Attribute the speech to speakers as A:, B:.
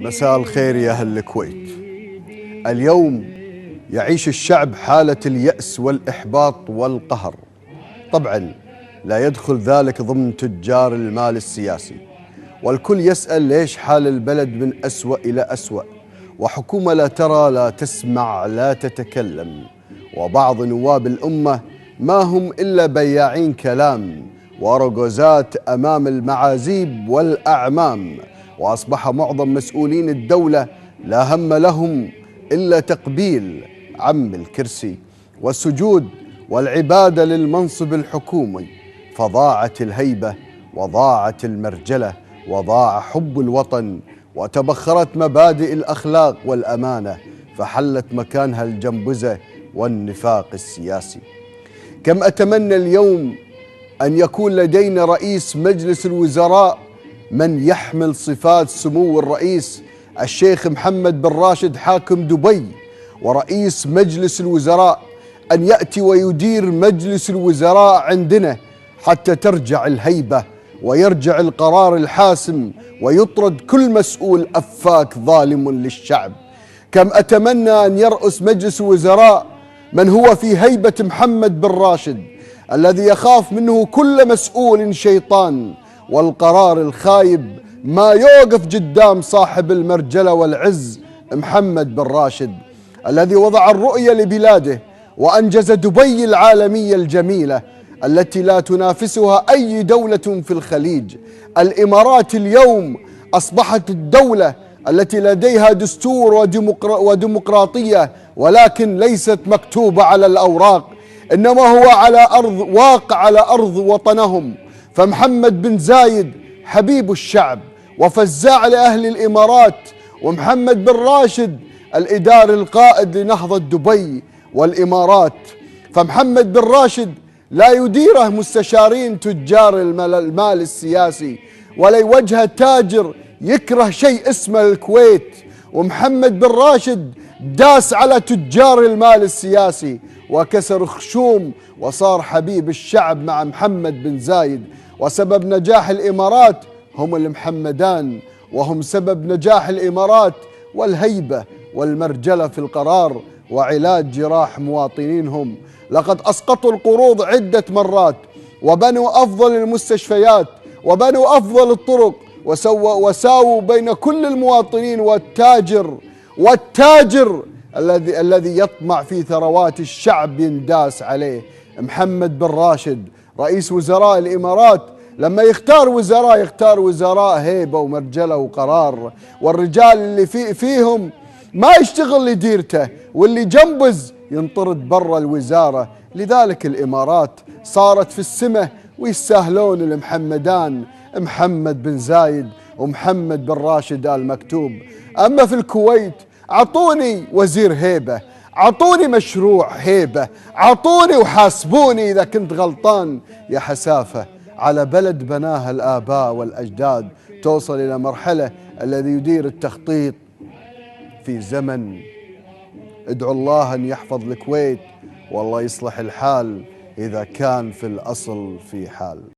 A: مساء الخير يا أهل الكويت. اليوم يعيش الشعب حالة اليأس والإحباط والقهر. طبعا لا يدخل ذلك ضمن تجار المال السياسي، والكل يسأل ليش حال البلد من أسوأ إلى أسوأ، وحكومة لا ترى لا تسمع لا تتكلم، وبعض نواب الأمة ما هم إلا بياعين كلام ورجوزات أمام المعازيب والأعمام. وأصبح معظم مسؤولين الدولة لا هم لهم إلا تقبيل عم الكرسي والسجود والعبادة للمنصب الحكومي، فضاعت الهيبة وضاعت المرجلة وضاع حب الوطن، وتبخرت مبادئ الأخلاق والأمانة، فحلت مكانها الجنبزة والنفاق السياسي. كم أتمنى اليوم أن يكون لدينا رئيس مجلس الوزراء من يحمل صفات سمو الرئيس الشيخ محمد بن راشد حاكم دبي، ورئيس مجلس الوزراء أن يأتي ويدير مجلس الوزراء عندنا حتى ترجع الهيبة ويرجع القرار الحاسم ويطرد كل مسؤول أفاك ظالم للشعب. كم أتمنى أن يرأس مجلس الوزراء من هو في هيبة محمد بن راشد الذي يخاف منه كل مسؤول شيطان، والقرار الخايب ما يوقف قدام صاحب المرجلة والعز محمد بن راشد الذي وضع الرؤية لبلاده وأنجز دبي العالمية الجميلة التي لا تنافسها أي دولة في الخليج. الإمارات اليوم أصبحت الدولة التي لديها دستور وديمقراطية، ولكن ليست مكتوبة على الأوراق، إنما هو على أرض واقع على أرض وطنهم. فمحمد بن زايد حبيب الشعب وفزاع لأهل الإمارات، ومحمد بن راشد الإداري القائد لنهضة دبي والإمارات. فمحمد بن راشد لا يديره مستشارين تجار المال السياسي، ولا يوجه تاجر يكره شيء اسمه الكويت. ومحمد بن راشد داس على تجار المال السياسي وكسر خشوم وصار حبيب الشعب مع محمد بن زايد. وسبب نجاح الإمارات هم المحمدان، وهم سبب نجاح الإمارات والهيبة والمرجلة في القرار وعلاج جراح مواطنينهم. لقد أسقطوا القروض عدة مرات، وبنوا أفضل المستشفيات، وبنوا أفضل الطرق، وساووا بين كل المواطنين والتاجر الذي يطمع في ثروات الشعب ينداس عليه. محمد بن راشد رئيس وزراء الإمارات لما يختار وزراء هيبة ومرجلة وقرار، والرجال اللي فيهم ما يشتغل لديرته، واللي جنبز ينطرد برا الوزارة. لذلك الإمارات صارت في السماء ويستاهلون المحمدان، محمد بن زايد ومحمد بن راشد آل مكتوب. أما في الكويت أعطوني وزير هيبة، أعطوني مشروع هيبة، أعطوني وحاسبوني إذا كنت غلطان. يا حسافة على بلد بناها الآباء والأجداد، توصل إلى مرحلة الذي يدير التخطيط في زمن. ادعوا الله أن يحفظ الكويت والله يصلح الحال إذا كان في الأصل في حال.